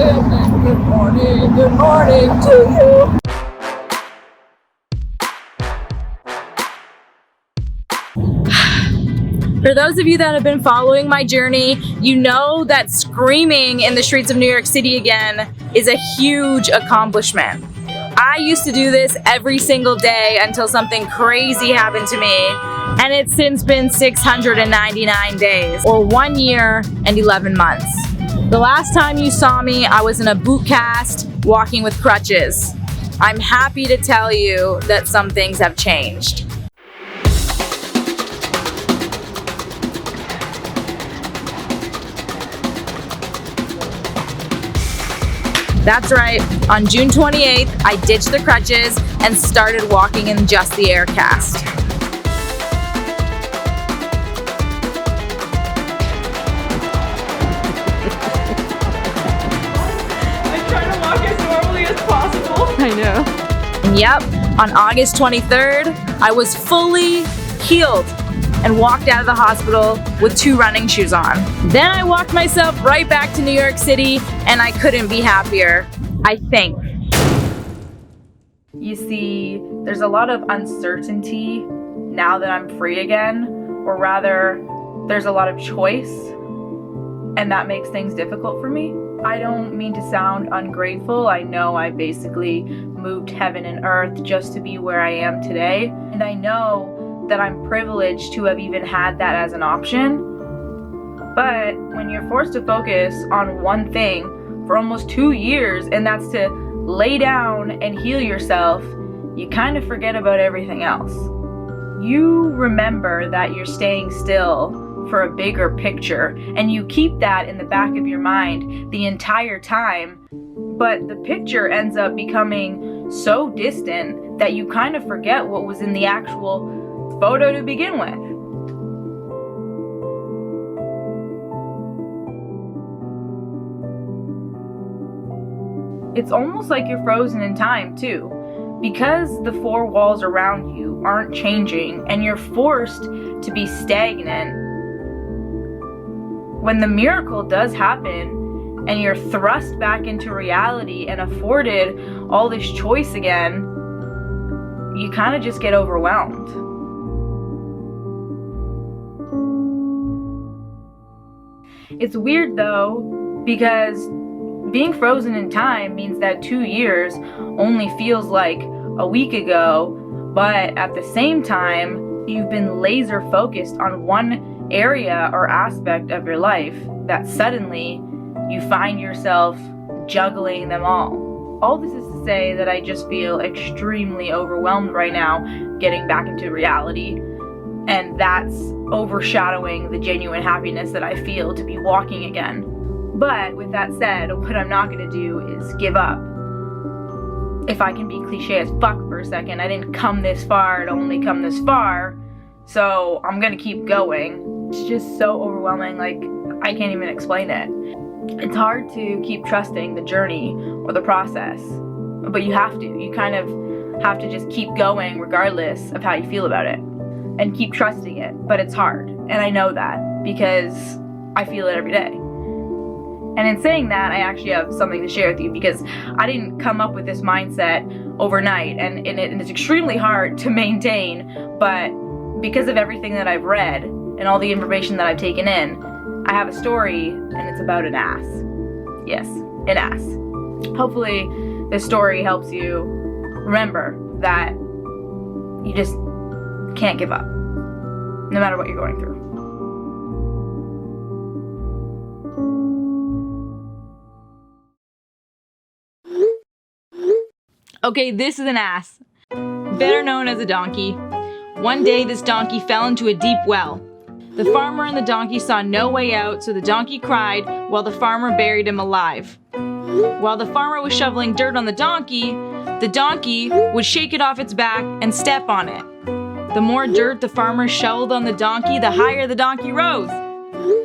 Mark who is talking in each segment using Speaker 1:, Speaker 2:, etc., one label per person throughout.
Speaker 1: good morning to you. For those of you that have been following my journey, you know that screaming in the streets of New York City again is a huge accomplishment. I used to do this every single day until something crazy happened to me, and it's since been 699 days, or 1 year and 11 months. The last time you saw me, I was in a boot cast, walking with crutches. I'm happy to tell you that some things have changed. That's right, on June 28th, I ditched the crutches and started walking in just the air cast.
Speaker 2: I try to walk as normally as possible.
Speaker 1: I know. And yep, on August 23rd, I was fully healed and walked out of the hospital with 2 running shoes on. Then I walked myself right back to New York City, and I couldn't be happier, I think. You see, there's a lot of uncertainty now that I'm free again, or rather, there's a lot of choice, and that makes things difficult for me. I don't mean to sound ungrateful. I know I basically moved heaven and earth just to be where I am today, and I know that I'm privileged to have even had that as an option. But when you're forced to focus on one thing for almost 2 years, and that's to lay down and heal yourself, you kind of forget about everything else. You remember that you're staying still for a bigger picture, and you keep that in the back of your mind the entire time, but the picture ends up becoming so distant that you kind of forget what was in the actual photo to begin with. It's almost like you're frozen in time too, because the 4 walls around you aren't changing and you're forced to be stagnant. When the miracle does happen and you're thrust back into reality and afforded all this choice again, you kind of just get overwhelmed. It's weird though, because being frozen in time means that 2 years only feels like a week ago, but at the same time, you've been laser focused on one area or aspect of your life that suddenly you find yourself juggling them all. All this is to say that I just feel extremely overwhelmed right now getting back into reality. And that's overshadowing the genuine happiness that I feel to be walking again. But with that said, what I'm not gonna do is give up. If I can be cliche as fuck for a second, I didn't come this far to only come this far, so I'm gonna keep going. It's just so overwhelming, like I can't even explain it. It's hard to keep trusting the journey or the process, but you have to. You kind of have to just keep going regardless of how you feel about it. And keep trusting it, but it's hard, and I know that because I feel it every day. And in saying that, I actually have something to share with you, because I didn't come up with this mindset overnight, and it's extremely hard to maintain, but because of everything that I've read and all the information that I've taken in, I have a story, and it's about an ass. Yes, an ass. Hopefully this story helps you remember that you just can't give up, no matter what you're going through. Okay, this is an ass, better known as a donkey. One day, this donkey fell into a deep well. The farmer and the donkey saw no way out, so the donkey cried while the farmer buried him alive. While the farmer was shoveling dirt on the donkey would shake it off its back and step on it. The more dirt the farmer shoveled on the donkey, the higher the donkey rose.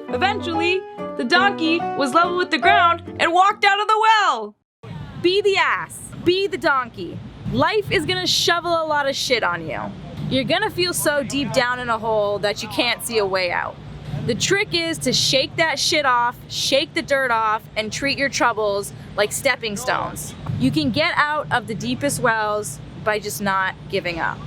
Speaker 1: Eventually, the donkey was level with the ground and walked out of the well. Be the ass. Be the donkey. Life is gonna shovel a lot of shit on you. You're gonna feel so deep down in a hole that you can't see a way out. The trick is to shake that shit off, shake the dirt off, and treat your troubles like stepping stones. You can get out of the deepest wells by just not giving up.